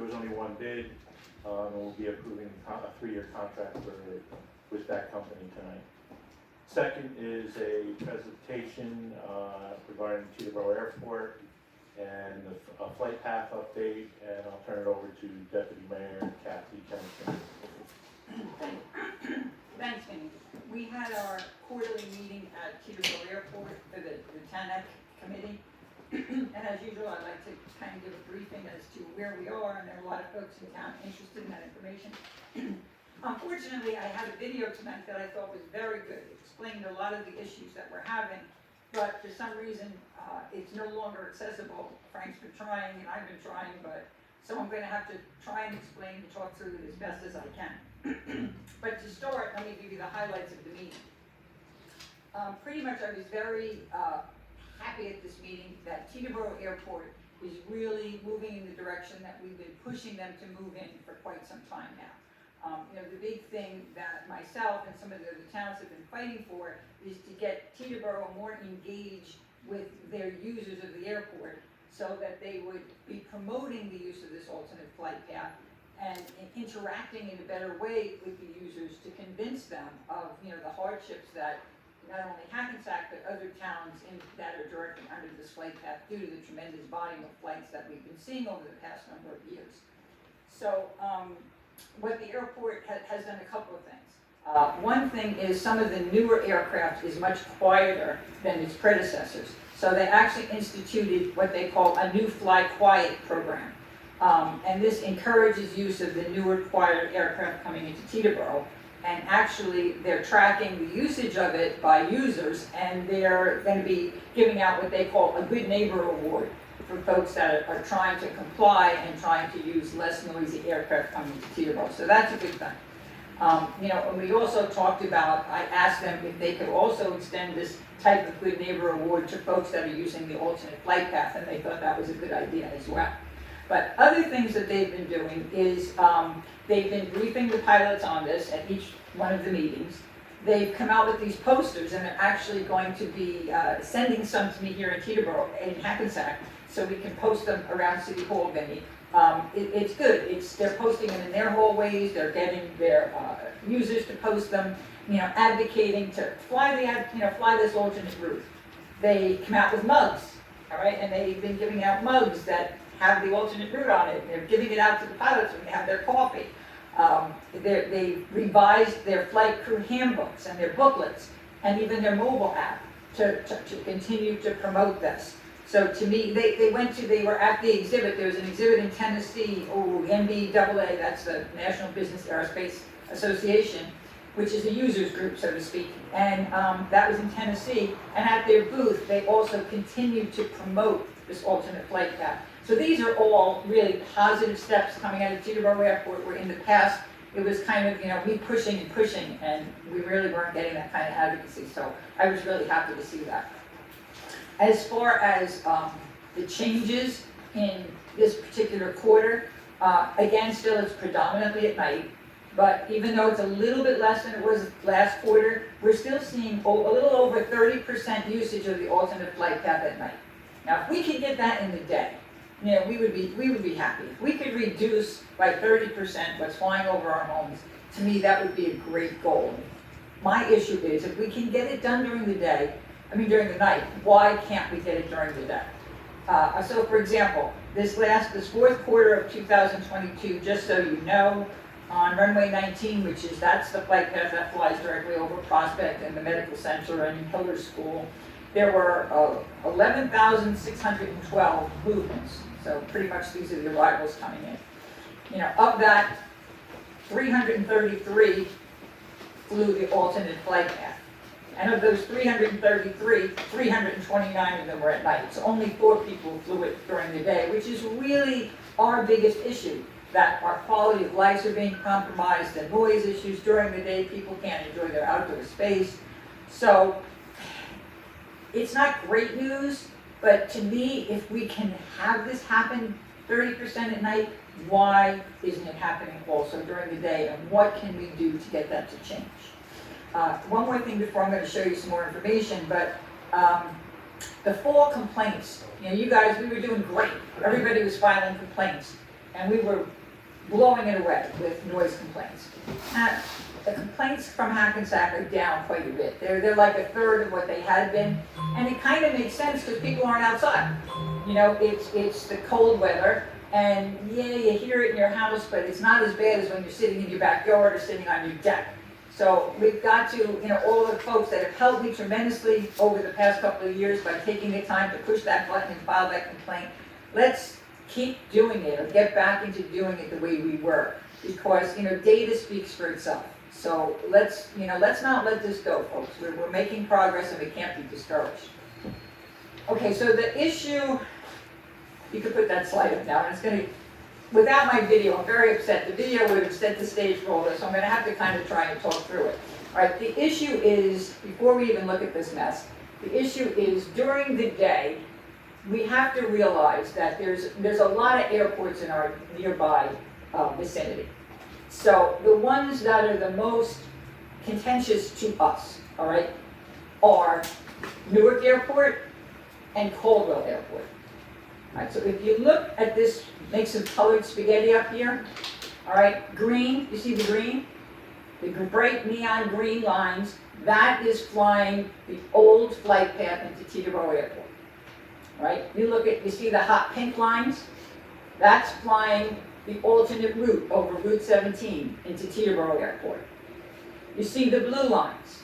there was only one bid, and we'll be approving a 3-year contract with that company tonight. Second is a presentation regarding Teterboro Airport and a flight path update, and I'll turn it over to Deputy Mayor Kathy Kennison. Thanks, Vinny. We had our quarterly meeting at Teterboro Airport for the TANEC committee. And as usual, I'd like to kind of give a briefing as to where we are, and there are a lot of folks in town interested in that information. Unfortunately, I had a video tonight that I thought was very good. It explained a lot of the issues that we're having, but for some reason, it's no longer accessible. Frank's been trying, and I've been trying, but so I'm going to have to try and explain and talk through it as best as I can. But to start, let me give you the highlights of the meeting. Pretty much, I was very happy at this meeting that Teterboro Airport is really moving in the direction that we've been pushing them to move in for quite some time now. The big thing that myself and some of the other towns have been fighting for is to get Teterboro more engaged with their users of the airport so that they would be promoting the use of this alternate flight path and interacting in a better way with the users to convince them of the hardships that not only Hackensack but other towns that are directly under this flight path due to the tremendous volume of flights that we've been seeing over the past number of years. So what the airport has done a couple of things. One thing is some of the newer aircraft is much quieter than its predecessors. So they actually instituted what they call a new Fly Quiet program. And this encourages use of the newer quieter aircraft coming into Teterboro. And actually they're tracking the usage of it by users, and they're going to be giving out what they call a Good Neighbor Award for folks that are trying to comply and trying to use less noisy aircraft coming to Teterboro. So that's a good thing. And we also talked about, I asked them if they could also extend this type of Good Neighbor Award to folks that are using the alternate flight path, and they thought that was a good idea as well. But other things that they've been doing is they've been briefing the pilots on this at each one of the meetings. They've come out with these posters, and they're actually going to be sending some to me here in Teterboro, in Hackensack, so we can post them around City Hall, Vinny. It's good. They're posting them in their hallways. They're getting their users to post them, advocating to fly this alternate route. They come out with mugs, all right, and they've been giving out mugs that have the alternate route on it. They're giving it out to the pilots when they have their coffee. They revised their flight crew handbooks and their booklets and even their mobile app to continue to promote this. So to me, they were at the exhibit. There was an exhibit in Tennessee, NBAA, that's the National Business Aerospace Association, which is a users group, so to speak. And that was in Tennessee. And at their booth, they also continued to promote this alternate flight path. So these are all really positive steps coming out of Teterboro Airport, where in the past, it was kind of, me pushing and pushing, and we really weren't getting that kind of advocacy. So I was really happy to see that. As far as the changes in this particular quarter, again, still it's predominantly at night, but even though it's a little bit less than it was last quarter, we're still seeing a little over 30% usage of the alternate flight path at night. Now, if we could get that in the day, we would be happy. If we could reduce by 30% what's flying over our homes, to me that would be a great goal. My issue is if we can get it done during the day, during the night, why can't we get it during the day? So for example, this fourth quarter of 2022, just so you know, on runway 19, that's the flight path that flies directly over Prospect and the Medical Center and Hiller School, there were 11,612 movements. So pretty much these are the arrivals coming in. Of that, 333 flew the alternate flight path. And of those 333, 329 of them were at night. So only 4 people flew it during the day, which is really our biggest issue, that our quality of lives are being compromised, the noise issues during the day, people can't enjoy their outdoor space. So it's not great news, but to me, if we can have this happen 30% at night, why isn't it happening also during the day, and what can we do to get that to change? One more thing before I'm going to show you some more information, but the fall complaints, you guys, we were doing great. Everybody was filing complaints. and we were blowing it away with noise complaints. The complaints from Hackensack are down quite a bit. They're like a third of what they had been, and it kind of makes sense because people aren't outside. You know, it's the cold weather, and yeah, you hear it in your house, but it's not as bad as when you're sitting in your backyard or sitting on your deck. So we've got to, you know, all the folks that have helped me tremendously over the past couple of years by taking the time to push that button and file that complaint. Let's keep doing it or get back into doing it the way we were, because, you know, data speaks for itself. So let's not let this go, folks. We're making progress and we can't be discouraged. Okay, so the issue, you could put that slide up now, and it's going to, without my video, I'm very upset. The video would have set the stage for all this, so I'm going to have to kind of try and talk through it. All right, the issue is, before we even look at this mess, the issue is during the day, we have to realize that there's a lot of airports in our nearby vicinity. So the ones that are the most contentious to us, all right, are Newark Airport and Caldwell Airport. All right, so if you look at this, make some colored spaghetti up here, all right, green, you see the green? The bright neon green lines, that is flying the old flight path into Teterboro Airport. All right, you see the hot pink lines? That's flying the alternate route over Route 17 into Teterboro Airport. You see the blue lines.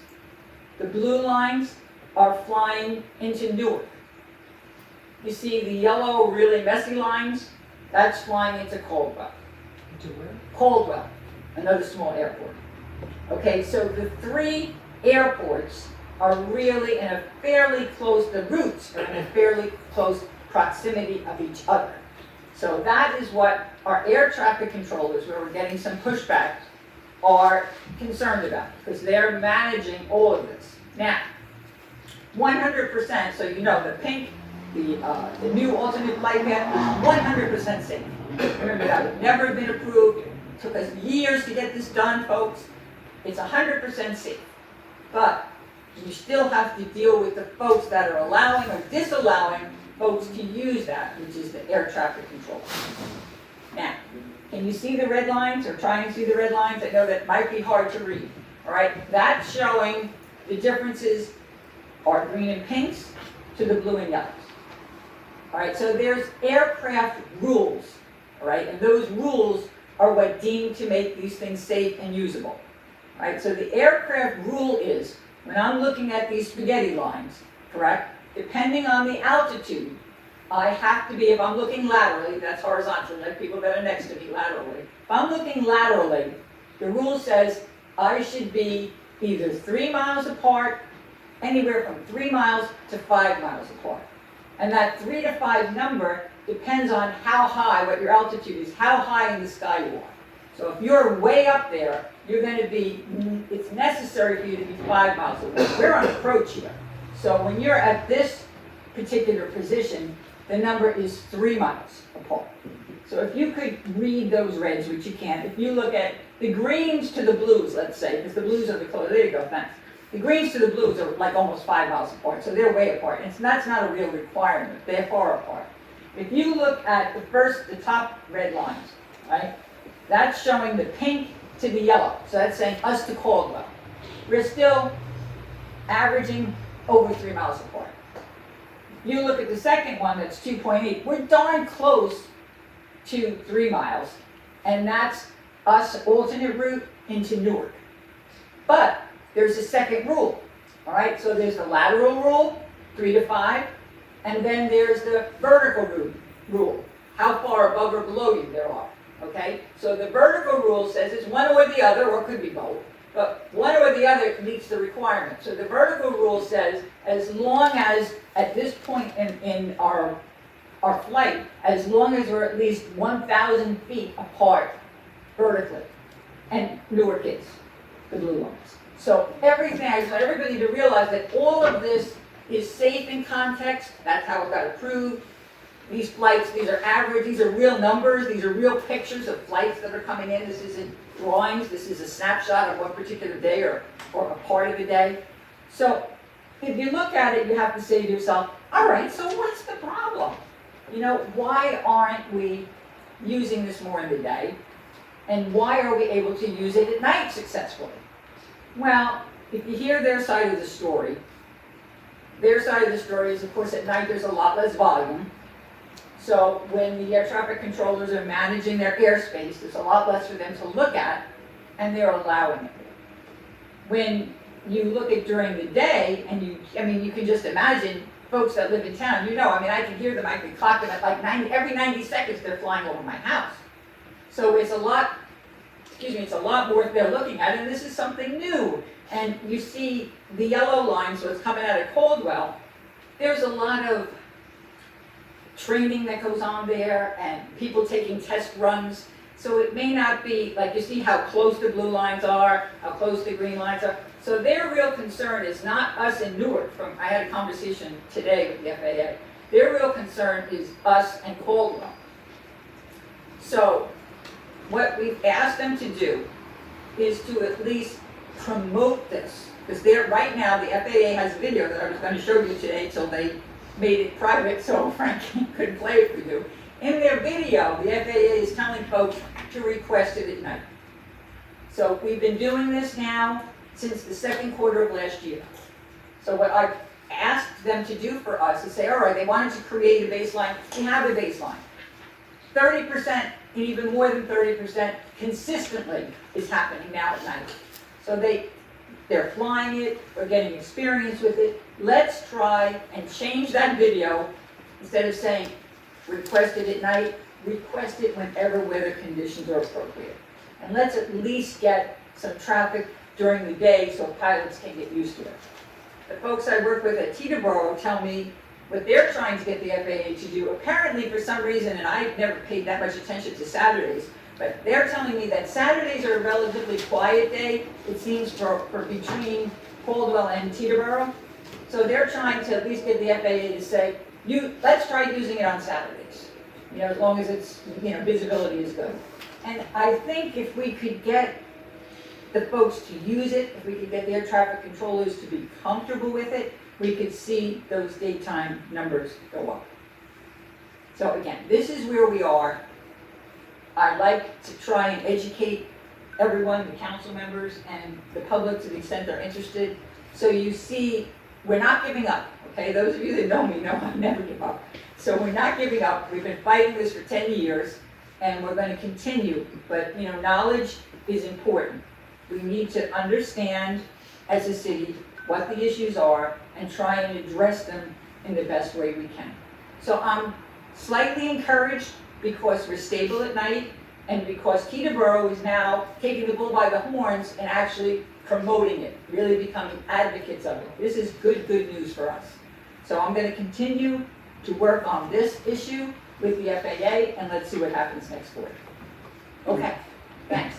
The blue lines are flying into Newark. You see the yellow, really messy lines? That's flying into Caldwell. Into where? Caldwell, another small airport. Okay, so the three airports are really in a fairly close, the routes are in a fairly close proximity of each other. So that is what our air traffic controllers, where we're getting some pushback, are concerned about, because they're managing all of this. Now, 100%, so you know, the pink, the new alternate flight path is 100% safe. Remember, that would never have been approved. It took us years to get this done, folks. It's 100% safe. But you still have to deal with the folks that are allowing or disallowing folks to use that, which is the air traffic control. Now, can you see the red lines, or try and see the red lines? I know that might be hard to read. All right, that's showing the differences are green and pinks to the blue and yellows. All right, so there's aircraft rules, all right, and those rules are what deem to make these things safe and usable. All right, so the aircraft rule is, when I'm looking at these spaghetti lines, correct, depending on the altitude, I have to be, if I'm looking laterally, that's horizontal, like people that are next to me laterally. If I'm looking laterally, the rule says I should be either 3 miles apart, anywhere from 3 miles to 5 miles apart. And that 3 to 5 number depends on how high, what your altitude is, how high in the sky you are. So if you're way up there, you're going to be, it's necessary for you to be 5 miles away. We're on approach here. So when you're at this particular position, the number is 3 miles apart. So if you could read those reds, which you can, if you look at the greens to the blues, let's say, because the blues are the color, there you go, thanks. The greens to the blues are like almost 5 miles apart, so they're way apart. And that's not a real requirement, they're far apart. If you look at the top red lines, right, that's showing the pink to the yellow. So that's saying us to Caldwell. We're still averaging over 3 miles apart. You look at the second one, that's 2.8. We're darn close to 3 miles, and that's us alternate route into Newark. But there's a second rule, all right? So there's the lateral rule, 3 to 5, and then there's the vertical rule, how far above or below you there are, okay? So the vertical rule says it's one or the other, or it could be both, but one or the other meets the requirement. So the vertical rule says as long as, at this point in our flight, as long as we're at least 1,000 feet apart vertically, and Newark is, the blue lines. So everything, I just want everybody to realize that all of this is safe in context. That's how it got approved. These flights, these are average, these are real numbers, these are real pictures of flights that are coming in. This isn't drawings, this is a snapshot of one particular day or a part of the day. So if you look at it, you have to say to yourself, all right, so what's the problem? You know, why aren't we using this more in the day? And why are we able to use it at night successfully? Well, if you hear their side of the story is, of course, at night there's a lot less volume. So when the air traffic controllers are managing their airspace, there's a lot less for them to look at, and they're allowing it. When you look at during the day, and you can just imagine folks that live in town, I can hear them, I can clock them at like every 90 seconds they're flying over my house. So it's a lot more they're looking at, and this is something new. And you see the yellow line, so it's coming out of Caldwell. There's a lot of training that goes on there, and people taking test runs. So it may not be, like you see how close the blue lines are, how close the green lines are. So their real concern is not us in Newark. I had a conversation today with the FAA. Their real concern is us and Caldwell. So what we've asked them to do is to at least promote this. Because right now, the FAA has a video that I was going to show you today till they made it private, so Frank couldn't play it for you. In their video, the FAA is telling folks to request it at night. So we've been doing this now since the second quarter of last year. So what I've asked them to do for us is say, all right, they wanted to create a baseline. We have a baseline. 30%, and even more than 30% consistently is happening now at night. So they're flying it, we're getting experience with it. Let's try and change that video. Instead of saying, request it at night, request it whenever weather conditions are appropriate. And let's at least get some traffic during the day so pilots can get used to it. The folks I work with at Teterboro tell me what they're trying to get the FAA to do. Apparently, for some reason, and I've never paid that much attention to Saturdays, but they're telling me that Saturdays are a relatively quiet day, it seems, for between Caldwell and Teterboro. So they're trying to at least get the FAA to say, let's try using it on Saturdays, as long as it's, visibility is good. And I think if we could get the folks to use it, if we could get the air traffic controllers to be comfortable with it, we could see those daytime numbers go up. So again, this is where we are. I like to try and educate everyone, the council members and the public to the extent they're interested. So you see, we're not giving up, okay? Those of you that know me know I never give up. So we're not giving up. We've been fighting this for 10 years, and we're going to continue. But, knowledge is important. We need to understand, as a city, what the issues are and try and address them in the best way we can. So I'm slightly encouraged because we're stable at night and because Teterboro is now taking the bull by the horns and actually promoting it, really becoming advocates of it. This is good news for us. So I'm going to continue to work on this issue with the FAA, and let's see what happens next quarter. Okay, thanks.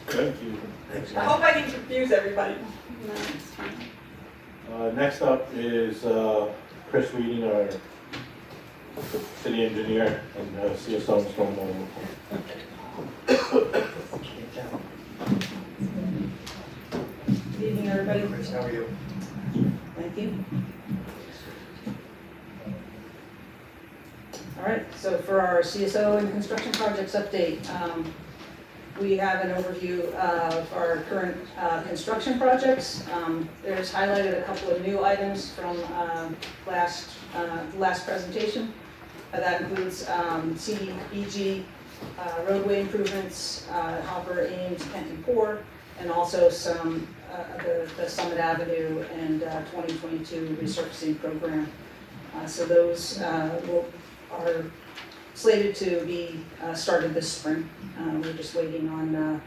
Thank you. Thanks. I hope I didn't confuse everybody. No, it's fine. Next up is Chris Reading, our city engineer and CSO and stormwater. Good evening, everybody. How are you? Thank you. All right, so for our CSO and construction projects update, we have an overview of our current construction projects. There's highlighted a couple of new items from last presentation. That includes CDBG roadway improvements, Hopper, Ames, Kenton Core, and also some the Summit Avenue and 2022 resurfacing program. So those are slated to be started this spring. We're just waiting on the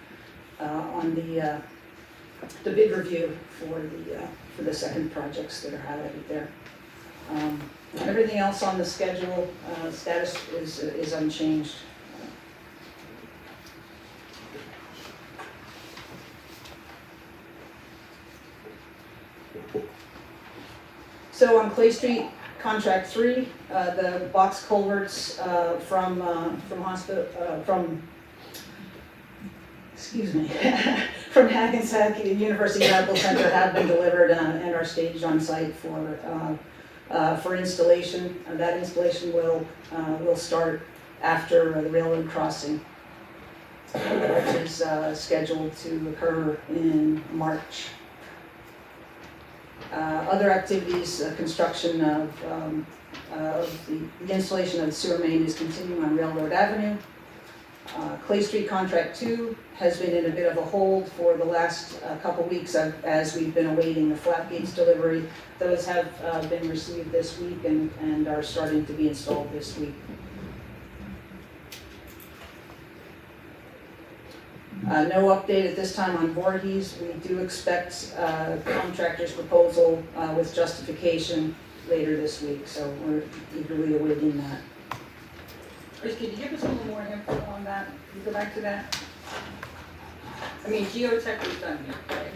bid review for the second projects that are highlighted there. Everything else on the schedule status is unchanged. So on Clay Street, contract 3, the box culverts from from Hackensack University Medical Center have been delivered and are staged on site for installation. That installation will start after the railroad crossing, which is scheduled to occur in March. Other activities, construction of the installation of the sewer main is continuing on Railroad Avenue. Clay Street Contract 2 has been in a bit of a hold for the last couple weeks as we've been awaiting the flat gates delivery. Those have been received this week and are starting to be installed this week. No update at this time on Voorhees. We do expect contractor's proposal with justification later this week, so we're eagerly awaiting that. Chris, could you give us a little more info on that? Can you go back to that? I mean, geotech was done here, right?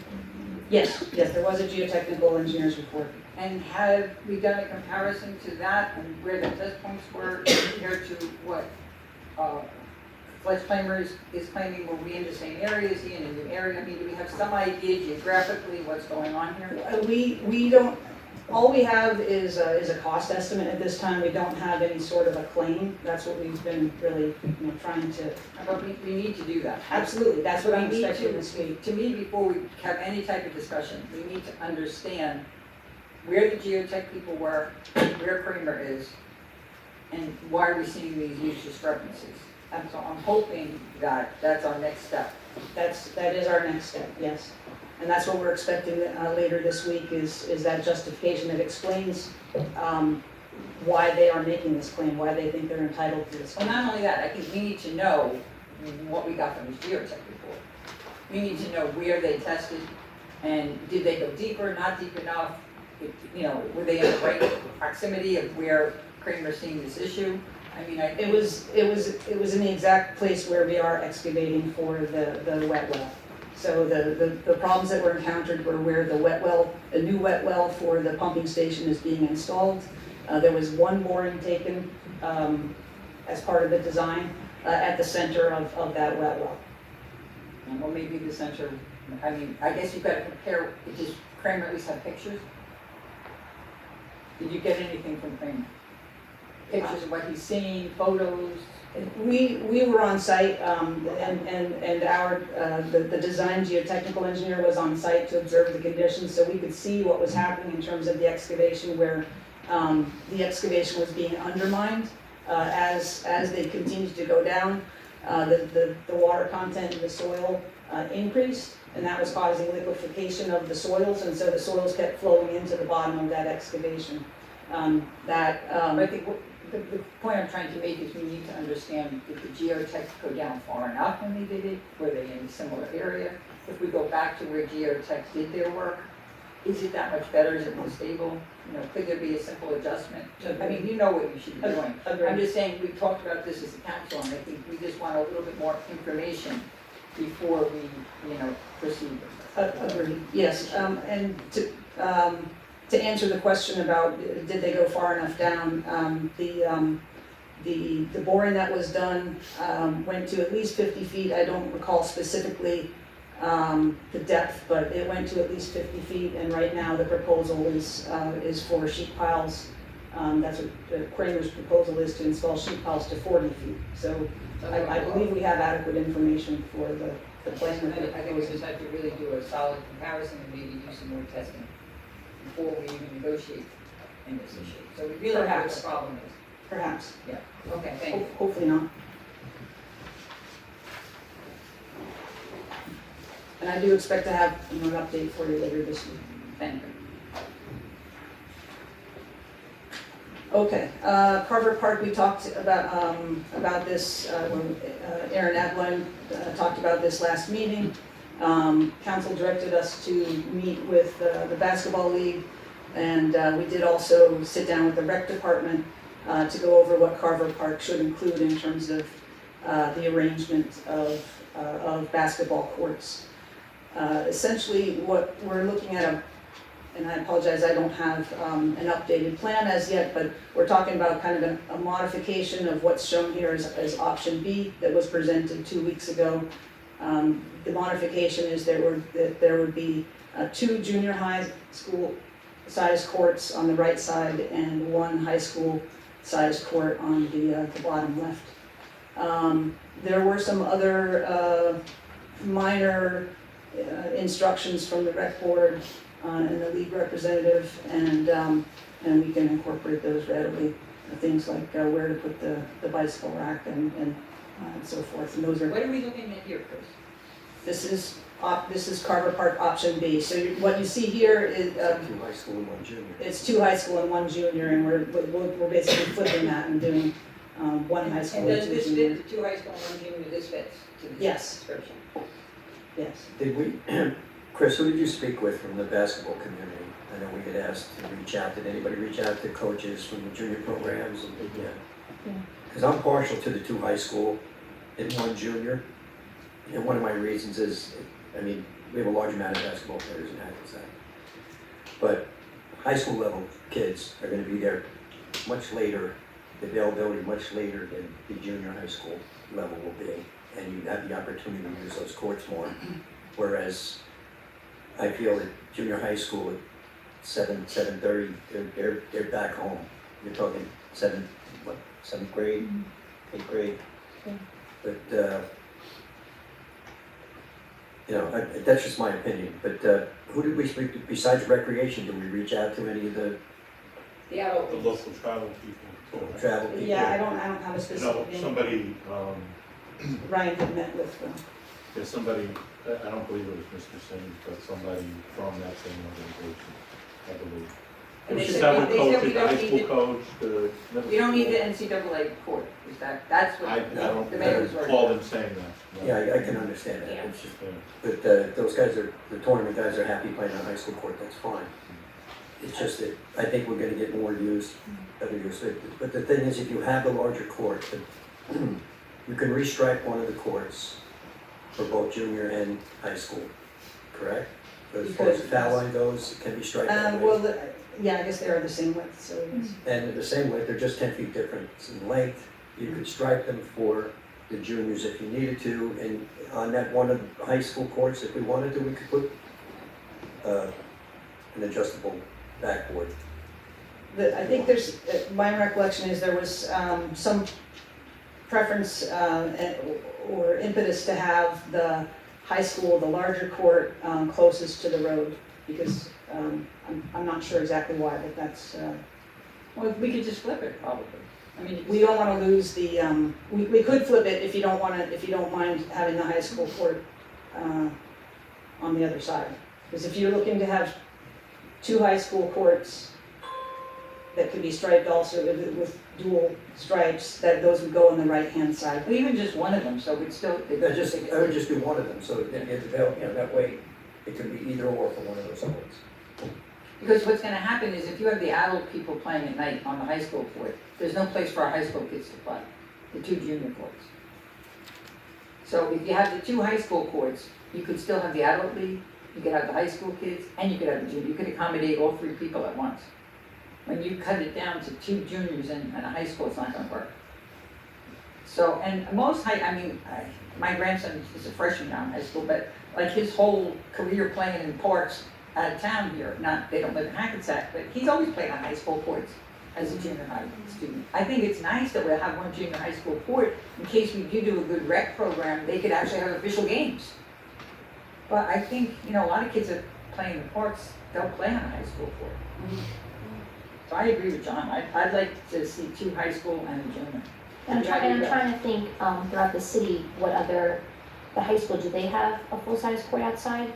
Yes, there was a geotechnical engineer's report. And have we done a comparison to that and where the test points were compared to what Fletch Claimer is claiming? Were we in the same area? Is he in a new area? I mean, do we have some idea geographically what's going on here? We don't, all we have is a cost estimate at this time. We don't have any sort of a claim. That's what we've been really, trying to. But we need to do that. Absolutely, that's what I'm We need expecting to- this week. To me, before we have any type of discussion, we need to understand where the geotech people were, where Kramer is, and why are we seeing these huge discrepancies? And so I'm hoping that that's our next step. That is our next step, yes. And that's what we're expecting later this week is that justification that explains why they are making this claim, why they think they're entitled to this Well, claim. not only that, I think we need to know what we got from this geotech report. We need to know where they tested, and did they go deeper, not deep enough? Were they in the right proximity of where Kramer's seeing this issue? I mean, It was in the exact place where we are excavating for the wet well. So the problems that were encountered were where the new wet well for the pumping station is being installed. There was one boring taken as part of the design at the center of that wet well. Well, maybe the center, I mean, I guess you've got to compare, does Kramer at least have pictures? Did you get anything from Kramer? Pictures of what he's seeing, photos? We were on site, and our, the design geotechnical engineer was on site to observe the conditions, so we could see what was happening in terms of the excavation, where the excavation was being undermined as they continued to go down. The water content in the soil increased, and that was causing liquefaction of the soils, and so the soils kept flowing into the bottom of that excavation. I think the point I'm trying to make is we need to understand, did the geotech go down far enough when they did it? Were they in a similar area? If we go back to where geotech did their work, is it that much better? Is it more stable? Could there be a simple adjustment? I mean, you know what you should be doing. I'm just saying, we talked about this as a council, and I think we just want a little bit more information before we, proceed. Agreed, yes, and to answer the question about did they go far enough down, the boring that was done went to at least 50 feet. I don't recall specifically the depth, but it went to at least 50 feet, and right now the proposal is for sheet piles. That's what Kramer's proposal is, to install sheet piles to 40 feet. So I believe we have adequate information for the plan. I think we just have to really do a solid comparison and maybe do some more testing before we even negotiate in this issue. So we really know what the problem is. Perhaps. Yeah, okay, thank you. Hopefully not. And I do expect to have an update for you later this week. Thank you. Okay, Carver Park, we talked about this, when Aaron Ablin talked about this last meeting. Council directed us to meet with the basketball league, and we did also sit down with the rec department to go over what Carver Park should include in terms of the arrangement of basketball courts. Essentially, what we're looking at, and I apologize, I don't have an updated plan as yet, but we're talking about kind of a modification of what's shown here as option B that was presented 2 weeks ago. The modification is there would be 2 junior high school size courts on the right side and 1 high school size court on the bottom left. There were some other minor instructions from the rec board and the league representative, and we can incorporate those readily. Things like where to put the bicycle rack and so forth, and those are. What are we looking at here, Chris? This is Carver Park option B. So what you see here is, Two high school and one junior. it's 2 high school and 1 junior, and we're basically flipping that and doing 1 high school And and does 2 this junior. fit the 2 high school and 1 junior, this fits to this Yes. description? Yes. Did we, Chris, who did you speak with from the basketball community? I know we had asked to reach out, did anybody reach out to coaches from the junior programs? Yeah. Because I'm partial to the 2 high school and 1 junior. And one of my reasons is, I mean, we have a large amount of basketball players in Hackensack. But high school level kids are gonna be there much later, the availability much later than the junior high school level will be. And you have the opportunity to use those courts more. Whereas I feel that junior high school at 7:30, they're back home. You're talking 7th grade, 8th grade. But, you know, that's just my opinion, but who did we speak to, besides recreation, did we reach out to any of the The adult. The local travel people. travel people? Yeah, I don't have a No, specific name. somebody, Ryan had met with there's somebody, I don't believe it was Mr. Sims, but somebody from that same organization, I believe. And It they was said several we coaches, don't the high need school to- coach, the middle You don't need the school. NCAA court, that's what I don't the mayor was worried recall about. them saying that. no. Yeah, I can understand that, Yeah. it's just, Yeah. but those guys are, the tournament guys are happy playing on high school court, that's fine. It's just that, I think we're gonna get more use, other use, but the thing is, if you have the larger court, you can restripe one of the courts for both junior and high school, correct? As far as the foul line goes, it can be striped that way. well, yeah, I guess they are the same width, so yes. And the same way, they're just 10 feet difference in length. You could stripe them for the juniors if you needed to, and on that one of the high school courts, if we wanted to, we could put an adjustable backboard. I think there's, my recollection is there was some preference or impetus to have the high school, the larger court, closest to the road, because I'm not sure exactly why, but that's, Well, we could just flip it, probably. I mean, we don't wanna lose the, we could flip it if you don't mind having the high school court on the other side. Because if you're looking to have 2 high school courts that could be striped also with dual stripes, that those would go on the right-hand side. Well, even just one of them, so we'd still. I would just do one of them, so that it's available, you know, that way it could be either or for one of those courts. Because what's gonna happen is if you have the adult people playing at night on the high school court, there's no place for our high school kids to play, the 2 junior courts. So if you have the 2 high school courts, you could still have the adult league, you could have the high school kids, and you could have the junior, you could accommodate all 3 people at once. When you cut it down to 2 juniors and a high school, it's not gonna work. So, and most my grandson is a freshman now in high school, but like his whole career playing in parks out of town here, they don't live in Hackensack, but he's always played on high school courts as a junior high student. I think it's nice that we'll have one junior high school court, in case we do a good rec program, they could actually have official games. But I think, a lot of kids that play in the parks, they'll play on a high school court. So I agree with John, I'd like to see 2 high school and a junior. I'm trying to think, throughout the city, the high school, do they have a full-size court outside?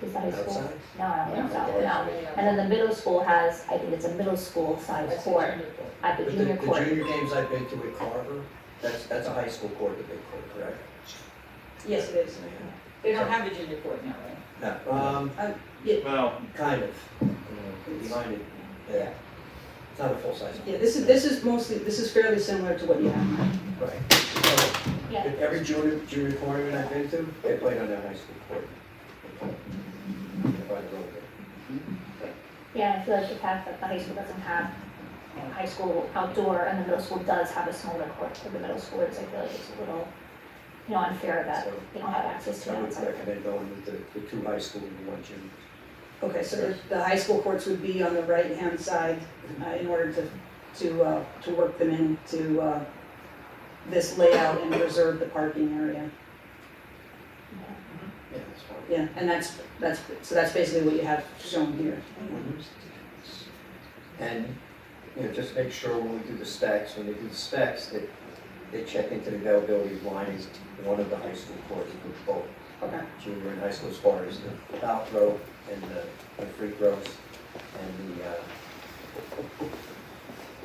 Does the high school? Outside? No, I don't think so, no. And then the middle school has, I think it's a middle school size court at the But junior court. the junior games I've been to at Carver, that's a high school court, the big court, correct? Yes, it is. They don't have a junior court now, right? No, Well, kind of, behind it, yeah. It's not a full-size. Yeah, this is fairly similar to what you have now. Right. So, Yeah. at every junior tournament I've been to, they played on their high school court. By the road there. Yeah, I feel like the fact that the high school doesn't have high school outdoor and the middle school does have a smaller court for the middle schoolers, I feel like it's a little, unfair that So, they don't have access to I it would outside. recommend going with the 2 high school and the 1 junior. Okay, so the high school courts would be on the right-hand side in order to work them into this layout and preserve the parking area. Yeah, that's fine. Yeah, and that's basically what you have shown here. And, you know, just make sure when we do the specs, that they check into the availability of lining one of the high school courts with both Okay. junior and high school, as far as the foul throw and the free throws and the,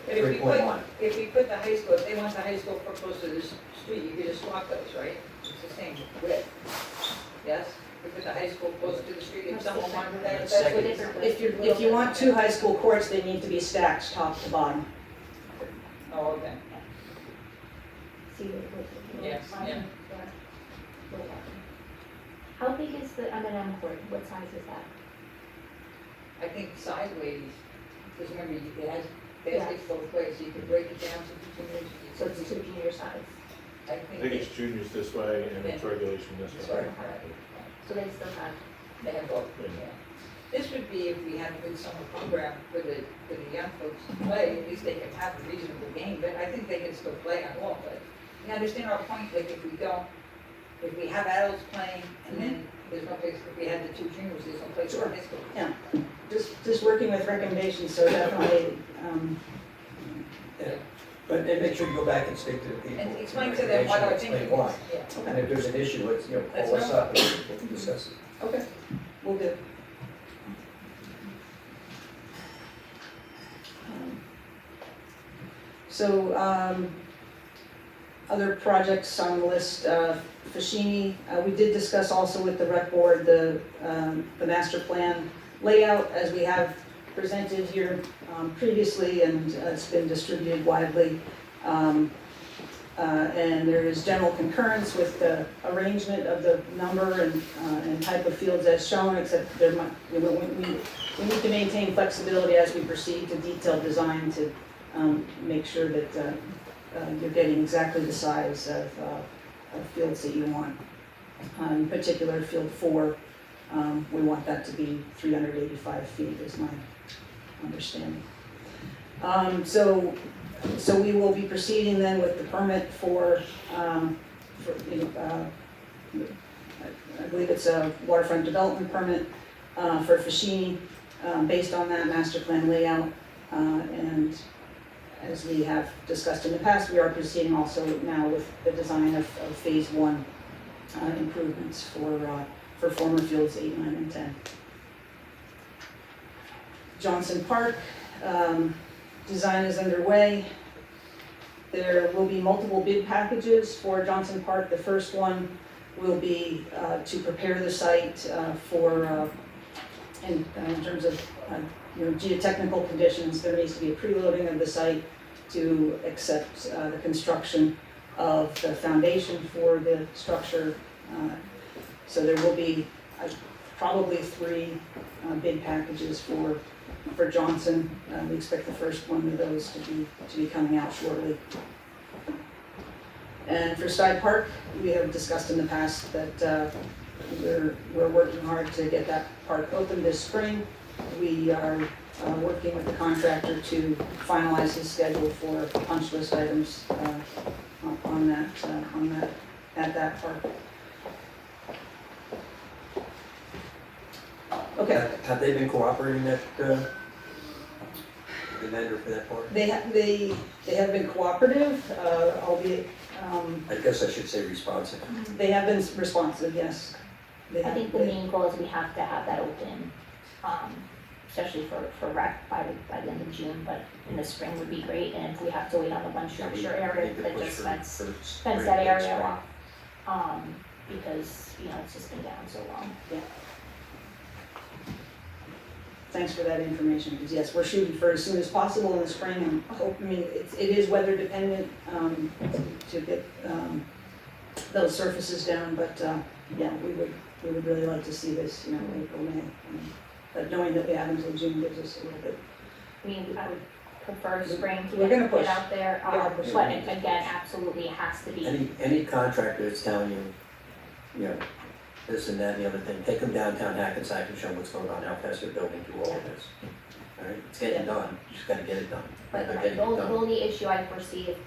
But if we 3.1. put the high school, if they want the high school close to the street, you could just swap those, right? It's the same width, yes? We put the high school close to the street, if someone wanted that, That's that's second. what If you want two high school courts, they need to be stacked top to bottom. Oh, okay. See the, Yes, yeah. How big is the M&M court? What size is that? I think sideways, because remember, it has baskets both ways, so you could break it down to two juniors. So it's two junior size. I I think think it's juniors this way and it's regulation this way. Sorry. So they still have, They have both, Yeah. yeah. This would be if we had a good summer program for the young folks to play, at least they could have a reasonable game, but I think they can still play on all, but you understand our point, like if we have adults playing and then there's no place, if we had the two juniors, there's no place for high school. Yeah, just working with recommendations, so definitely, but and make sure you go back and speak to the people. And explain to them what our Explain thinking why. is, yeah. And if there's an issue, let's, you know, That's call us right. up and we can discuss it. okay, we'll do. So, other projects on the list, Fashini, we did discuss also with the rec board, the master plan layout as we have presented here previously, and it's been distributed widely. And there is general concurrence with the arrangement of the number and type of fields as shown, except there might, we need to maintain flexibility as we proceed to detailed design to make sure that you're getting exactly the size of fields that you want. In particular, field 4, we want that to be 385 feet is my understanding. So we will be proceeding then with the permit for I believe it's a waterfront development permit for Fashini, based on that master plan layout. And as we have discussed in the past, we are proceeding also now with the design of phase 1 improvements for former fields 8, 9, and 10. Johnson Park, design is underway. There will be multiple bid packages for Johnson Park. The first one will be to prepare the site for, in terms of geotechnical conditions. There needs to be a pre-loading of the site to accept the construction of the foundation for the structure. So there will be probably 3 bid packages for Johnson. We expect the first one of those to be coming out shortly. And for Sky Park, we have discussed in the past that we're working hard to get that park open this spring. We are working with the contractor to finalize his schedule for punch list items at that park. Okay. Have they been cooperating, that, the vendor for that part? They have been cooperative, albeit, I guess I should say responsive. they have been responsive, yes. They I have- think the main goal is we have to have that open, especially for rec by the end of June, but in the spring would be great, and if we have to wait on the one structure area, that just fence that area off. Because, it's just been down so long. Thanks for that information, because yes, we're shooting for as soon as possible in the spring, and it is weather dependent, to get, those surfaces down, but, yeah, we would really like to see this, April, May. But knowing that we have until June gives us a little bit. I mean, I would prefer spring to We're gonna get push. out there, Yeah, we're but again, absolutely it has to be. Any contractor that's telling you, this and that and the other thing, take them downtown Hackensack and show them what's going on, how fast they're building through all of this. right? It's getting done, you just gotta get it done. But They're the getting it only, done. the only issue I foresee if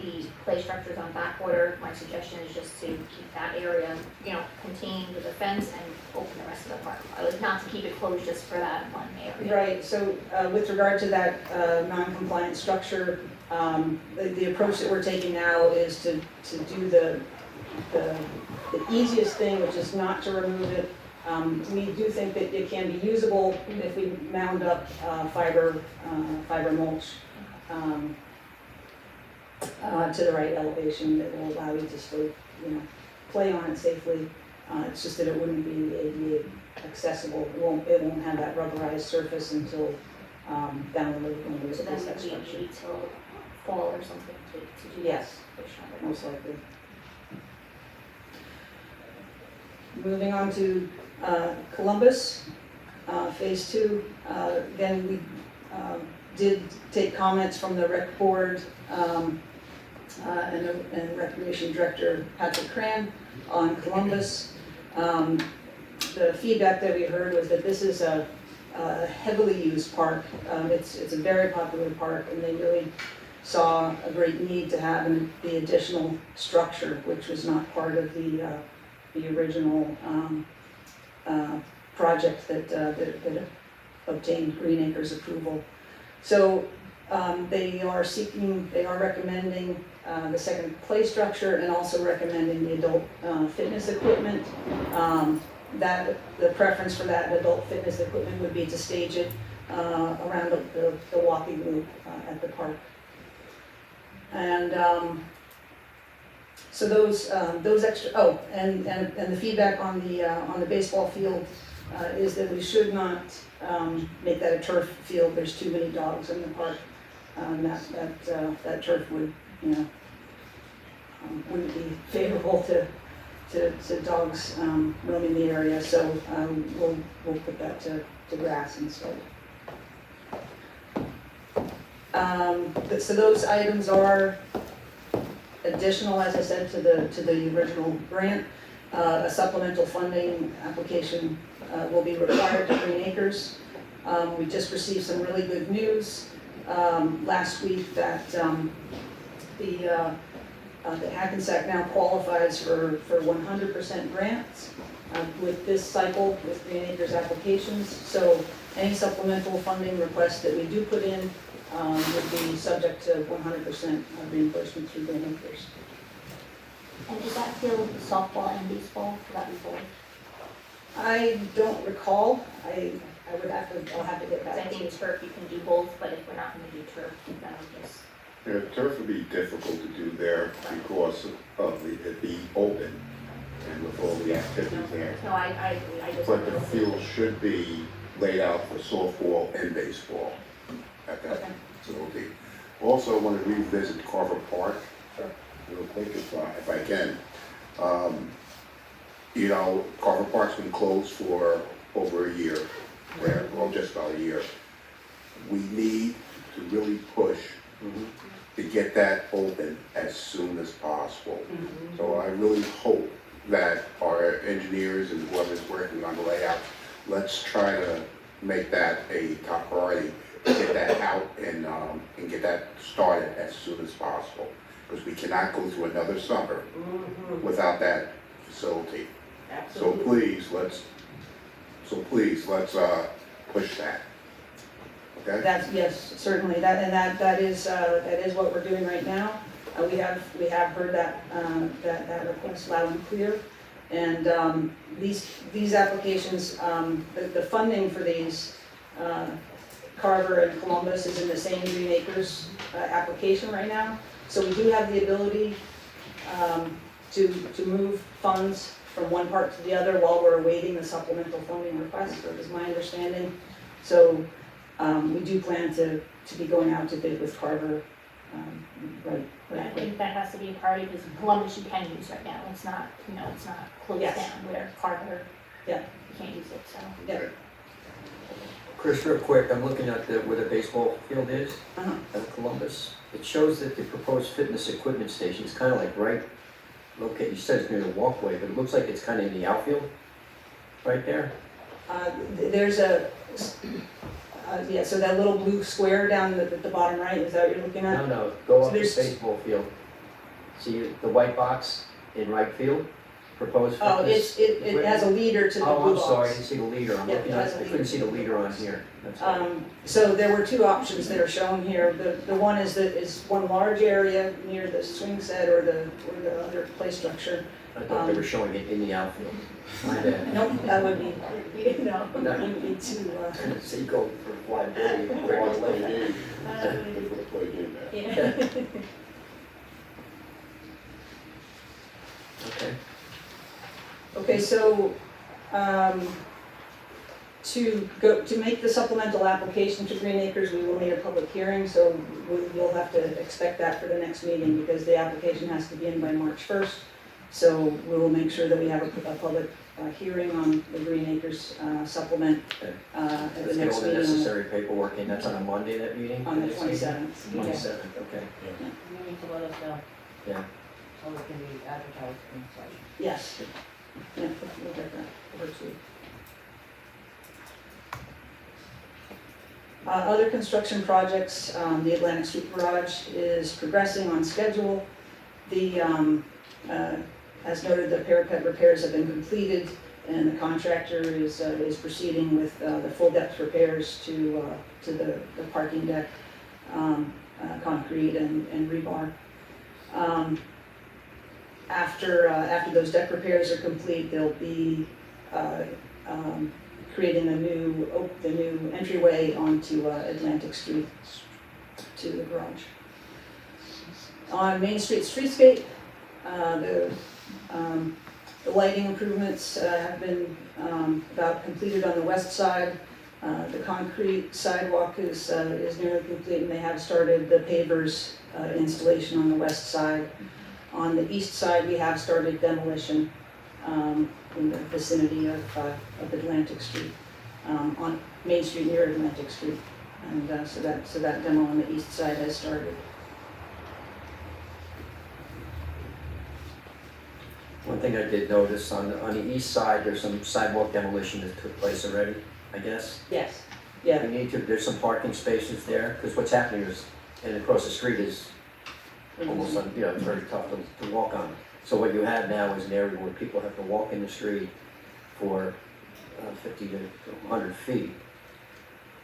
the play structure's on back order, my suggestion is just to keep that area, you know, contained with a fence and open the rest of the park. I would not to keep it closed just for that one area. Right, so with regard to that non-compliant structure, the approach that we're taking now is to do the easiest thing, which is not to remove it. We do think that it can be usable if we mound up fiber mulch to the right elevation that will allow you to still, you know, play on it safely. It's just that it wouldn't be ADA accessible. It won't have that rubberized surface until down the road when we So then replace that we structure. need till fall or something to do that. Yes, most likely. Moving on to Columbus, Phase 2. Again, we did take comments from the rec board and Recreation Director Patrick Cran on Columbus. The feedback that we heard was that this is a heavily used park. It's a very popular park, and they really saw a great need to have the additional structure, which was not part of the original project that obtained Green Acres approval. So they are recommending the second play structure and also recommending the adult fitness equipment. That the preference for that adult fitness equipment would be to stage it around the walking loop at the park. And so those extra, and the feedback on the baseball field is that we should not make that a turf field. There's too many dogs in the park. That turf would, you know, wouldn't be favorable to dogs roaming the area. So we'll put that to grass instead. So those items are additional, as I said, to the original grant. A supplemental funding application will be required to Green Acres. We just received some really good news last week that the Hackensack now qualifies for 100% grants with this cycle with Green Acres applications. So any supplemental funding requests that we do put in would be subject to 100% reimbursement through Green Acres. And is that field softball and baseball? Will that be both? I don't recall. I'll have to get Because I back to you. think turf you can do both, but if we're not gonna do turf, then I guess. Yeah, turf would be difficult to do there because of it being open and with all the activities there. No, I agree, I just. But the field should be laid out for softball and baseball at that Okay. facility. Also, I want to revisit Carver Park. Sure. Real quick if I can. You know, Carver Park's been closed for over a year, well, just about a year. We need to really push to get that open as soon as possible. So I really hope that our engineers and whoever's working on the layout, let's try to make that a top priority, to get that out and get that started as soon as possible. Because we cannot go through another summer without that facility. So please, let's push that. Okay? That's, yes, certainly, that is what we're doing right now. We have heard that request loud and clear. And these applications, the funding for these, Carver and Columbus is in the same Green Acres application right now. So we do have the ability to move funds from one part to the other while we're awaiting the supplemental funding request, is my understanding. So we do plan to be going out to bid with Carver, right. I think that has to be a priority because Columbus you can use right now. It's not, you know, it's not closed Yes. down where Carver, Yeah. you can't use it, so. Yeah. Chris, real quick, I'm looking at where the baseball field is Uh-huh. at Columbus. It shows that the proposed fitness equipment station is kind of like right located, you said it's near the walkway, but it looks like it's kind of in the outfield, right there. There's a Yeah, so that little blue square down at the bottom right, is that what you're looking at? No, go So up the there's- baseball field. See the white box in right field, proposed Oh, fitness? it has a leader to the blue box. Oh, I'm sorry, I didn't see the leader, I'm Yeah, looking it at, has a I couldn't leader. see the leader on here. That's all. So there were two options that are shown here. The one is one large area near the swing set or the other play structure. I thought they were showing it in the outfield. My bad. Nope, that would be, no, that wouldn't be too, So you go for fly ball, They you want to play a go game. They want to play a game now. yeah. Okay, Okay, so, to make the supplemental application to Green Acres, we will need a public hearing, so you'll have to expect that for the next meeting, because the application has to be in by March 1st. So we will make sure that we have a public hearing on the Green Acres supplement Okay. at the let's get all next the meeting necessary paperwork in, that's on a Monday, that meeting? on the 27th. 27th, okay, You need to let us know, yeah. so it can be advertised and such. Yes. Yeah, we'll get that over to you. Other construction projects, the Atlantic Street Garage is progressing on schedule. As noted, the parapet repairs have been completed, and the contractor is proceeding with the full depth repairs to the parking deck, concrete and rebar. After those deck repairs are complete, they'll be creating the new entryway onto Atlantic Street to the garage. On Main Street streetscape, the lighting improvements have been about completed on the west side. The concrete sidewalk is nearly complete, and they have started the pavers installation on the west side. On the east side, we have started demolition in the vicinity of Atlantic Street, on Main Street near Atlantic Street. And so that demo on the east side has started. One thing I did notice, on the east side, there's some sidewalk demolition that took place already, I guess. Yes. Yeah, There's some parking spaces there, because what's happening is, and across the street is almost, it's very tough to walk on. So what you have now is an area where people have to walk in the street for 50 to 100 feet.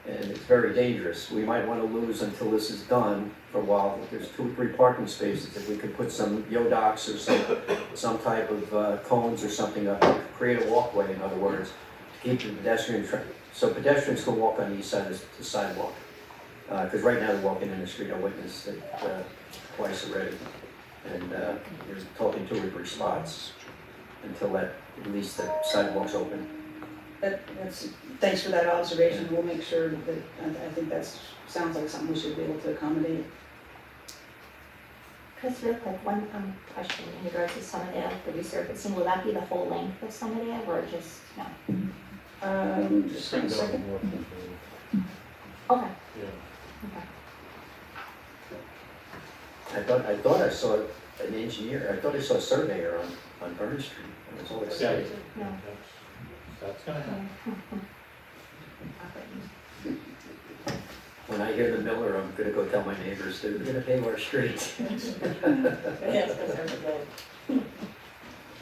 And it's very dangerous. We might want to lose until this is done for a while. There's 2 or 3 parking spaces. If we could put some yodocks or some type of cones or something up, create a walkway, in other words, to keep the pedestrian, so pedestrians can walk on the east side of the sidewalk. Because right now they're walking in the street, I witnessed it twice already. And we're talking 2 or 3 spots until at least the sidewalk's open. Thanks for that observation. We'll make sure that, I think sounds like something we should be able to accommodate. Chris, real quick, one question in regards to Summerdale, the resurfacing, will that be the whole length of Summerdale or just, no? Just a second. Okay, Yeah. okay. I thought I saw an engineer, I thought I saw a surveyor on Burn Street. That's all it Yeah, said. No. that's gonna happen. When I hear the miller, I'm gonna go tell my neighbors, they're gonna pave our streets. Yes, because every day.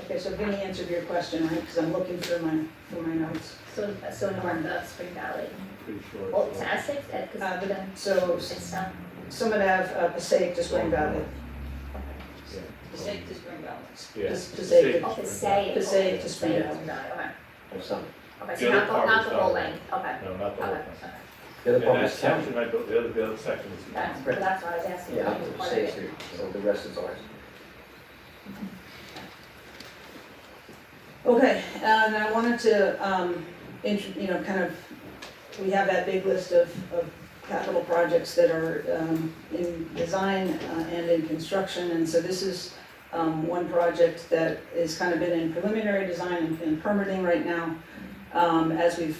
Okay, so Vinnie answered your question, right? Because I'm looking for my notes. So north of Spring Valley. Pretty sure. Well, it's Essex, because But then So it's not. Summit Ave, Passaic to Spring Valley. Yeah. Mistake to Spring Valley. Yeah. Passaic. Oh, Passaic. Passaic to Spring Passaic Valley. to Spring Valley, okay. Or some, Okay, The so other not part not is the whole not- length, okay. No, not the whole Okay, thing. okay. the other And part that's is township, the other section is. That's, but that's what I was asking. yeah, Maybe up part to of State it. Street, so the rest is ours. Okay, and I wanted to, we have that big list of capital projects that are in design and in construction, and so this is one project that is kind of been in preliminary design and permitting right now, as we've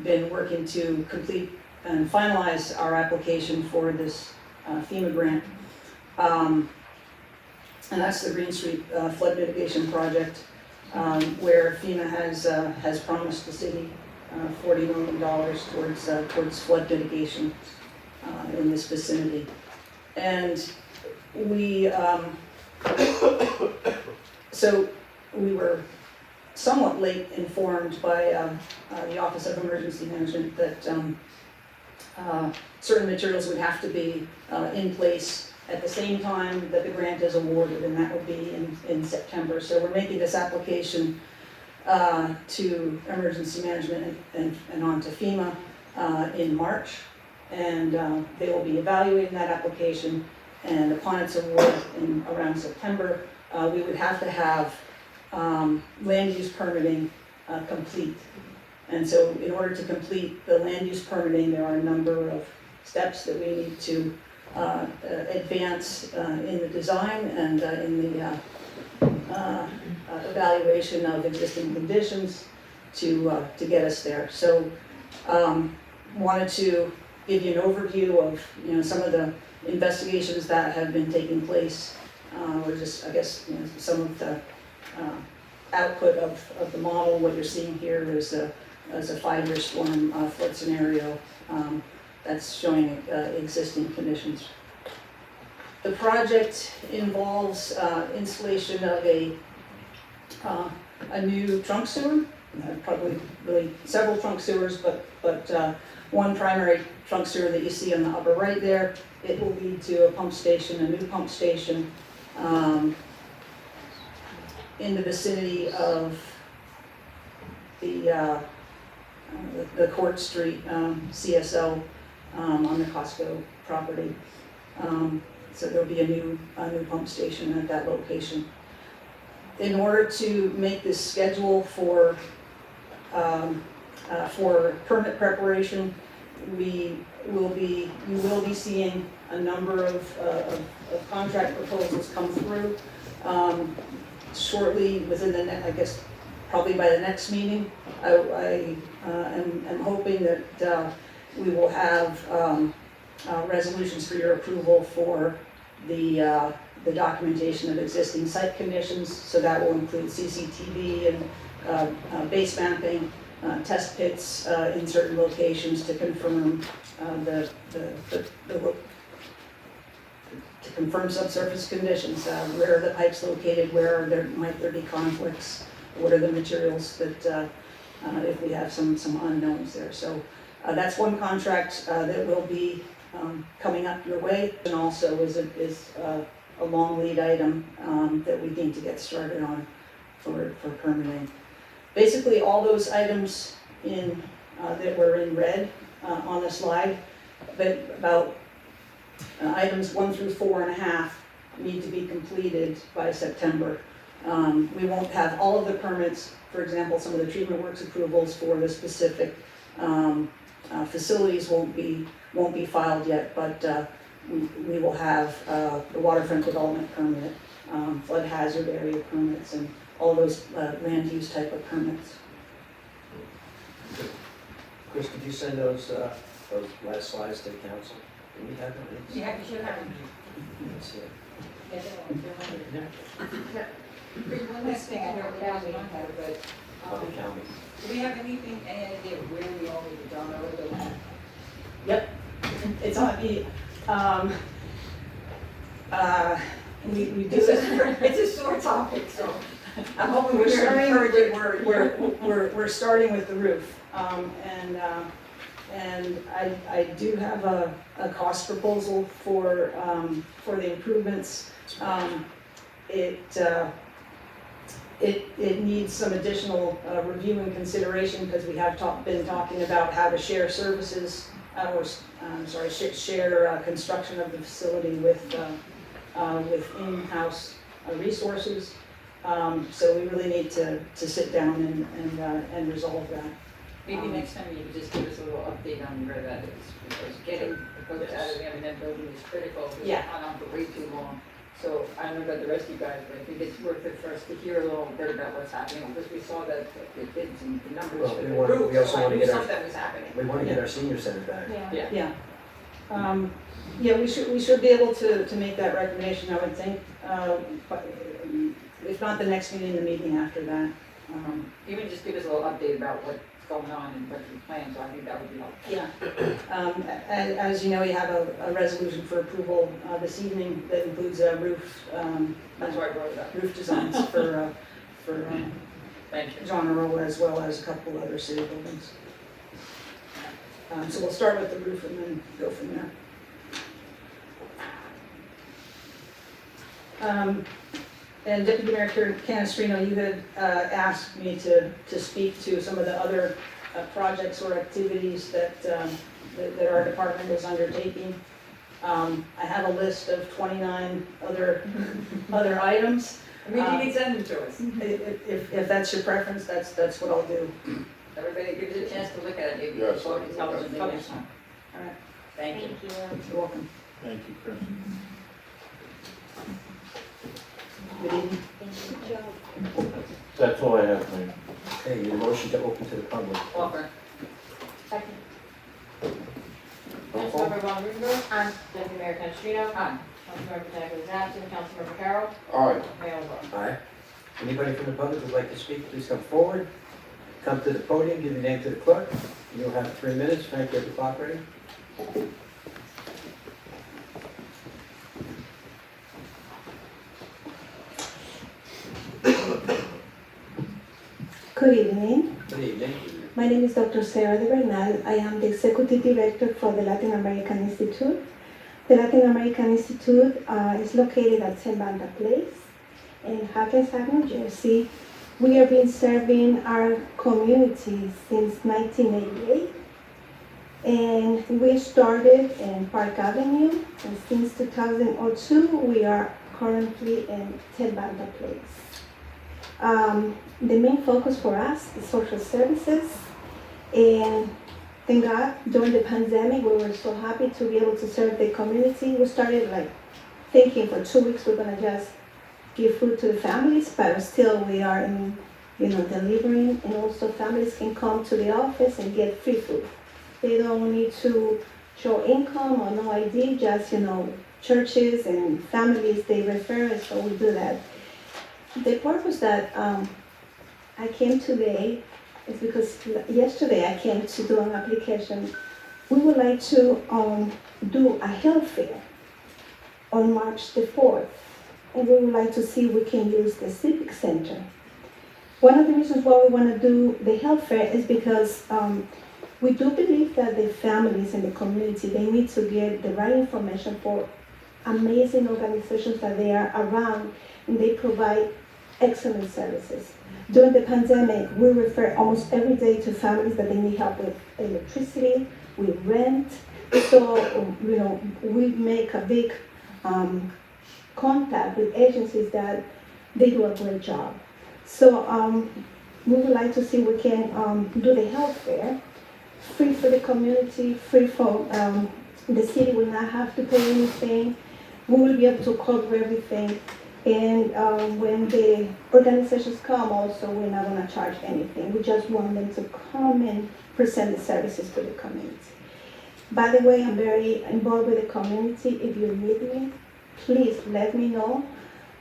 been working to complete and finalize our application for this FEMA grant. And that's the Green Street flood mitigation project, where FEMA has promised the city $40 million towards flood mitigation in this vicinity. And we, so we were somewhat late informed by the Office of Emergency Management that certain materials would have to be in place at the same time that the grant is awarded, and that would be in September. So we're making this application to Emergency Management and on to FEMA in March. And they will be evaluating that application, and upon its award in around September, we would have to have land use permitting complete. And so in order to complete the land use permitting, there are a number of steps that we need to advance in the design and in the evaluation of existing conditions to get us there. So wanted to give you an overview of, you know, some of the investigations that have been taking place, or just, I guess, you know, some of the output of the model. What you're seeing here is a 5-year storm flood scenario that's showing existing conditions. The project involves installation of a new trunk sewer, probably really several trunk sewers, but one primary trunk sewer that you see on the upper right there. It will lead to a pump station, a new pump station, in the vicinity of the Court Street CSO on the Costco property. So there'll be a new pump station at that location. In order to make this schedule for permit preparation, you will be seeing a number of contract proposals come through shortly within I guess probably by the next meeting. I am hoping that we will have resolutions for your approval for the documentation of existing site conditions. So that will include CCTV and base mapping, test pits in certain locations to confirm to confirm subsurface conditions. Where are the pipes located? Where might there be conflicts? What are the materials that if we have some unknowns there? So that's one contract that will be coming up your way, and also is a long lead item that we need to get started on for permitting. Basically, all those items that were in red on the slide, but about items 1 through 4.5 need to be completed by September. We won't have all of the permits, for example, some of the treatment works approvals for the specific facilities won't be filed yet, but we will have the waterfront development permit, flood hazard area permits, and all those land use type of permits. Chris, could you send those last slides to the council? Do we have them? Yeah, you should have them. Let's see it. Yeah, they're on. One last thing, I know we have on here, but Public county. do we have anything, any idea where we all need to download the land? Yep, it's on the, we do it. It's a sore topic, so I'm hoping We're we're starting, encouraging word. we're starting with the roof, and I do have a cost proposal for the improvements. It needs some additional review and consideration because we have been talking about how to share services, share construction of the facility with in-house resources. So we really need to sit down and resolve that. Maybe next time you could just give us a little update on where that is, because getting the folks out of the M&M building is critical. It's Yeah. gone on for way too long. So I don't know about the rest of you guys, but I think it's worth it for us to hear a little bit about what's happening, because we saw that the bids and the numbers Well, for we the want- roof, we also so I wanna knew get our- something was happening. We want to get our senior center back. Yeah. Yeah. Yeah, we should be able to make that recommendation, I would think, but if not the next meeting, the meeting after that. Even just give us a little update about what going on and what we plan, so I think that would be helpful. Yeah. As you know, you have a resolution for approval this evening that includes roof, That's why I brought it up. roof designs for Thank you. John Earl as well as a couple of other city buildings. So we'll start with the roof and then go from there. And Deputy Mayor Canestrino, you had asked me to speak to some of the other projects or activities that our department is undertaking. I have a list of 29 other items. I mean, you can send them to us. If that's your preference, that's what I'll do. Everybody gives you a chance to look at it, maybe Yes. before it tells them they miss one. All right. Thank you. You're welcome. Thank you, Chris. Good evening. That's all I have, Mayor. Okay, need a motion to open to the public. Offer. Second. Roll call. Councilmember Von Rudenberg. Aye. Deputy Mayor Canestrino. Aye. Councilmember Pataglia is absent. Councilmember Carroll. Aye. Mayor LaBrus. Aye. Anybody from the public who'd like to speak, please come forward. Come to the podium, give your name to the clerk. You'll have 3 minutes. Frank, get the clock ready. Good evening. Good evening. My name is Dr. Sarah de Bernal. I am the Executive Director for the Latin American Institute. The Latin American Institute is located at 10 Banda Place in Hackensack, New Jersey. We have been serving our community since 1988. And we started in Park Avenue, and since 2002, we are currently in 10 Banda Place. The main focus for us is social services, and thank God during the pandemic we were so happy to be able to serve the community. We started like thinking for 2 weeks we're gonna just give food to the families, but still we are in, delivering, and also families can come to the office and get free food. They don't need to show income or no ID, just churches and families they refer us, so we do that. The purpose that I came today is because yesterday I came to do an application. We would like to do a health fair on March the 4th, and we would like to see if we can use the Civic Center. One of the reasons why we want to do the health fair is because we do believe that the families in the community, they need to get the right information for amazing organizations that they are around, and they provide excellent services. During the pandemic, we refer almost every day to families that they need help with electricity, with rent. So, we make a big contact with agencies that they do a great job. So we would like to see if we can do the health fair, free for the community, free for the city will not have to pay anything. We will be able to cover everything. And when the organizations come also, we're not gonna charge anything. We just want them to come and present the services to the community. By the way, I'm very involved with the community. If you need me, please let me know.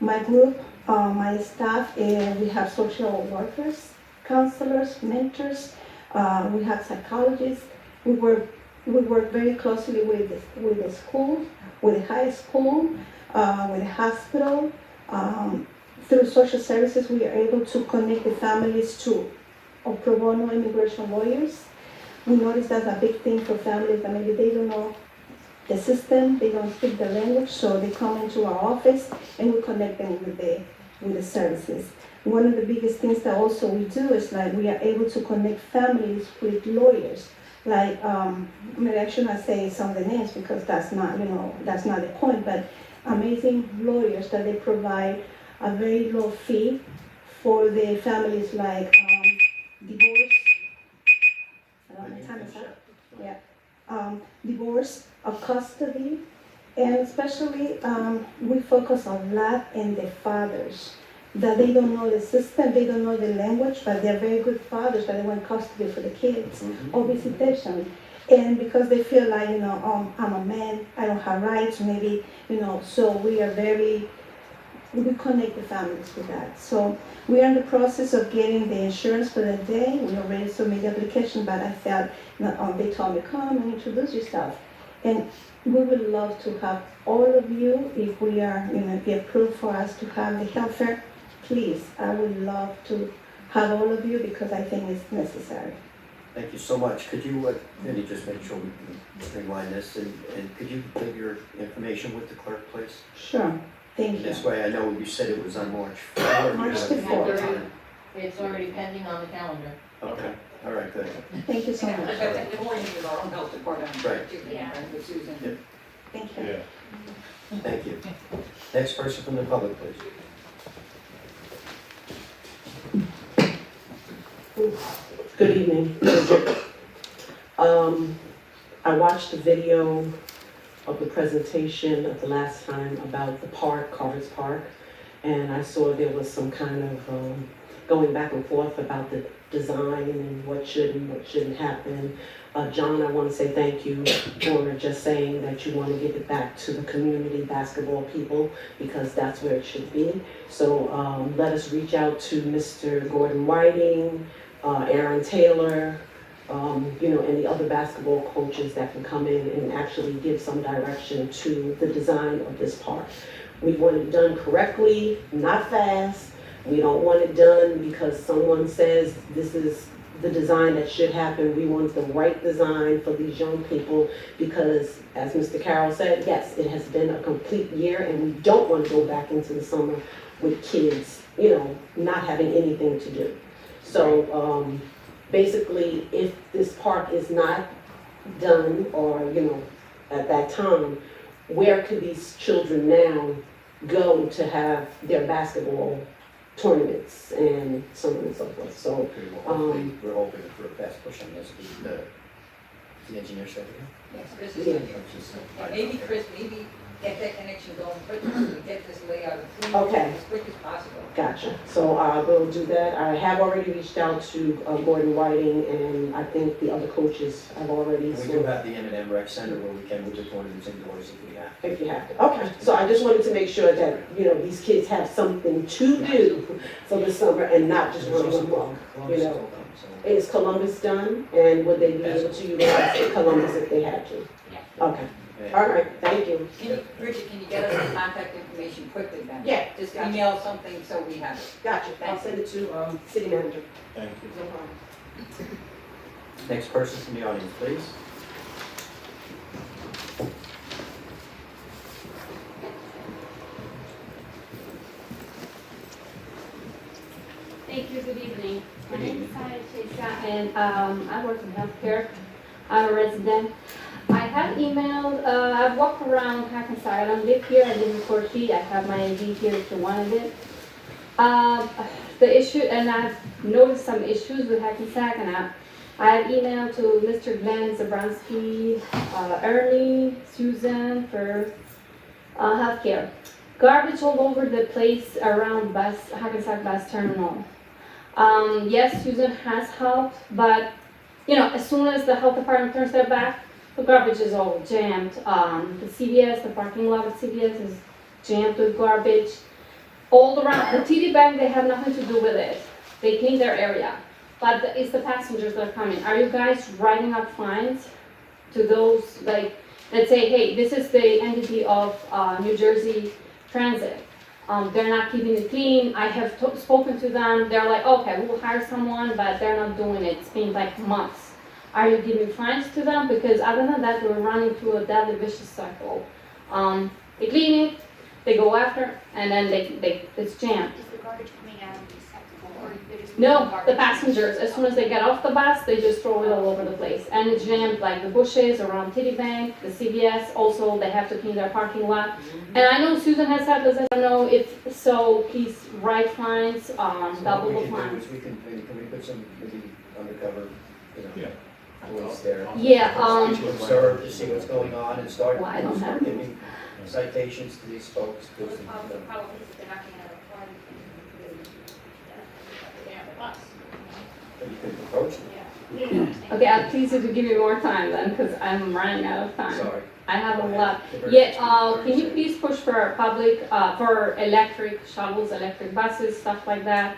My group, my staff, we have social workers, counselors, mentors, we have psychologists. We work very closely with the school, with the high school, with the hospital. Through social services, we are able to connect the families to pro bono immigration lawyers. We notice that's a big thing for families that maybe they don't know the system, they don't speak the language, so they come into our office and we connect them with the services. One of the biggest things that also we do is like we are able to connect families with lawyers. Like, I should not say some of the names because that's not the point, but amazing lawyers that they provide a very low fee for the families, like divorce. I don't know, my time is up. Yeah, divorce, custody, and especially we focus a lot in the fathers that they don't know the system, they don't know the language, but they're very good fathers that they want custody for the kids or visitation. And because they feel like, I'm a man, I don't have rights, maybe, so we are very we connect the families with that. So we are in the process of getting the insurance for the day. We already submitted the application, but I felt, they told me, come and introduce yourself. And we would love to have all of you, if we are, be approved for us to have the health fair, please, I would love to have all of you because I think it's necessary. Thank you so much. Could you, maybe just make sure we can streamline this, and could you leave your information with the clerk, please? Sure, thank you. This way, I know you said it was on March 4th. March the 4th. It's already pending on the calendar. Okay, all right, good. Thank you so much. But the morning is our own health department. Right. Yeah. And with Susan. Yep. Thank you. Yeah. Thank you. Next person from the public, please. Good evening. I watched the video of the presentation of the last time about the park, Carver's Park, and I saw there was some kind of going back and forth about the design and what should and what shouldn't happen. John, I want to say thank you for just saying that you want to give it back to the community basketball people because that's where it should be. So let us reach out to Mr. Gordon Whiting, Aaron Taylor, and the other basketball coaches that can come in and actually give some direction to the design of this park. We want it done correctly, not fast. We don't want it done because someone says this is the design that should happen. We want the right design for these young people because, as Mr. Carroll said, yes, it has been a complete year and we don't want to go back into the summer with kids, not having anything to do. So basically, if this park is not done or, at that time, where could these children now go to have their basketball tournaments and so on and so forth? So We're hoping for a fast push on this. The engineer said Yes, Chris is Yeah. here. And maybe Chris, get that connection going quicker to get this layout approved Okay. as quick as possible. Gotcha. So I will do that. I have already reached out to Gordon Whiting, and I think the other coaches have already. We do have the M&M Rec Center where we can move the tournaments indoors if we have. If you have to. Okay. So I just wanted to make sure that, these kids have something to do for the summer and not just run amok. Is Columbus done? And would they be able to utilize Columbus if they had to? Okay. All right. Thank you. Bridget, can you get us the contact information quickly then? Yeah. Just Gotcha. email something so we have it. Gotcha. I'll send it to city manager. Thank you. No problem. Next person from the audience, please. Thank you, good evening. My Good name is evening. Sarah Chesa, and I work in healthcare. I'm a resident. I have emailed, I've walked around Hackensack. I don't live here, I live in Corky. I have my ID here if you wanted it. The issue, and I've noticed some issues with Hackensack, and I have emailed to Mr. Glenn Zabrowski, Ernie, Susan for healthcare. Garbage all over the place around Hackensack bus terminal. Yes, Susan has helped, but as soon as the health department turns their back, the garbage is all jammed. The CVS, the parking lot at CVS is jammed with garbage. All around, the TD bank, they have nothing to do with it. They clean their area. But it's the passengers that are coming. Are you guys writing up fines to those, that say, hey, this is the entity of New Jersey Transit. They're not keeping it clean. I have spoken to them. They're like, okay, we'll hire someone, but they're not doing it. It's been like months. Are you giving fines to them? Because other than that, we're running through a deadly vicious cycle. They clean it, they go after, and then it's jammed. Is the garbage coming out of the receptacle or they're just? No, the passengers, as soon as they get off the bus, they just throw it all over the place. And it's jammed like the bushes around Titty Bank, the CVS, also they have to clean their parking lot. And I know Susan has had this, I don't know if so, please write fines, double the fines. Can we put some maybe undercover, Yeah. police there? Yeah, To observe, to see what's going on and start Well, I don't have- giving citations to these folks. The problem is they're not gonna have a fine. They're on the bus. But you can approach them. Yeah. Okay, I'll please you to give me more time then, because I'm running out of time. Sorry. I have a lot. The Yeah, very can you next please push for public, for electric shuttles, electric buses, stuff like that?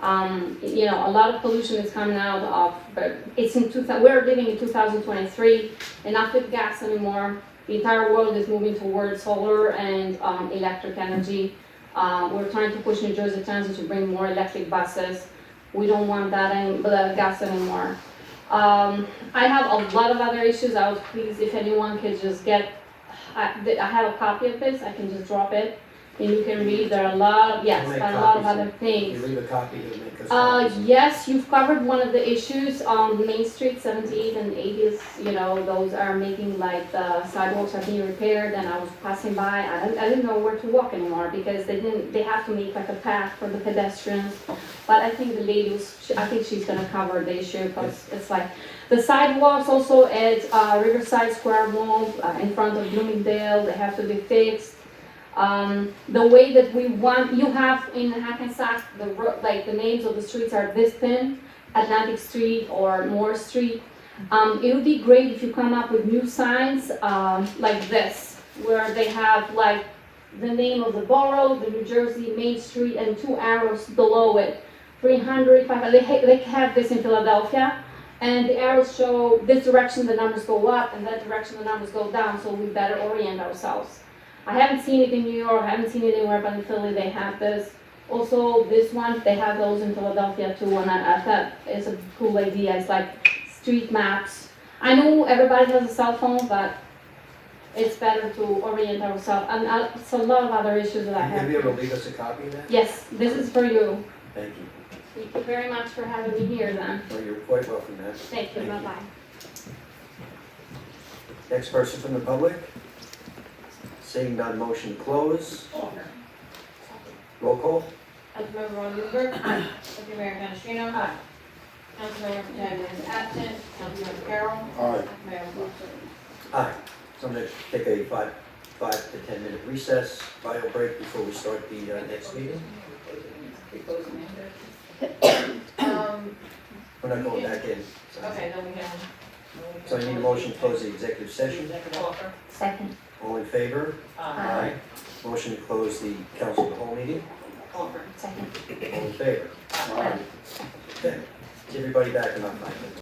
You know, a lot of pollution is coming out of, but it's in we're living in 2023, and not with gas anymore. The entire world is moving towards solar and, electric energy. We're trying to push New Jersey Transit to bring more electric buses. We don't want that gas anymore. I have a lot of other issues. I was pleased if anyone could just get, I have a copy of this, I can just drop it, and you can read, there are a lot of, yes, We'll make a lot of copies other If things. you leave a copy, it'll make us copies. Yes, you've covered one of the issues on Main Street, 78 and 80s, you know, those are making like the sidewalks are being repaired, and I was passing by, I didn't know where to walk anymore, because they have to make like a path for the pedestrians. But I think the lady I think she's gonna cover the issue, because it's like, the sidewalks also at Riverside Square Mall, in front of Bloomingdale, they have to be fixed. The way that we want, you have in Hackensack, like the names of the streets are this thin, Atlantic Street or Moore Street. It would be great if you come up with new signs, like this, where they have like the name of the borough, the New Jersey Main Street, and 2 arrows below it. 300, 500, they have this in Philadelphia, and the arrows show this direction the numbers go up, and that direction the numbers go down, so we better orient ourselves. I haven't seen it in New York, I haven't seen it anywhere, but in Philly they have this. Also, this one, they have those in Philadelphia too, and I thought it's a cool idea. It's like street maps. I know everybody has a cell phone, but it's better to orient ourselves. And it's a lot of other issues that I You'll have. be able to leave us a copy of that? Yes, this is for you. Thank you. Thank you very much for having me here then. Well, you're quite welcome, ma'am. Thank you, Thank you. bye-bye. Next person from the public? Seeing none, motion to close. Roll call? Councilmember Ron Lieber. Deputy Mayor Canestrino. Aye. Councilmember Pataglia is absent. Councilmember Carroll. Aye. Mayor Wolf. Aye. So I'm gonna take a 5 to 10 minute recess, bio break before we start the next meeting. We're not going back in. so- Okay, then we can. So I need a motion to close the executive session. Offer. Second. All in favor? Aye. Motion to close the council of the whole meeting. Offer. Second. All in favor? Aye. Okay. See everybody back in about 5 minutes.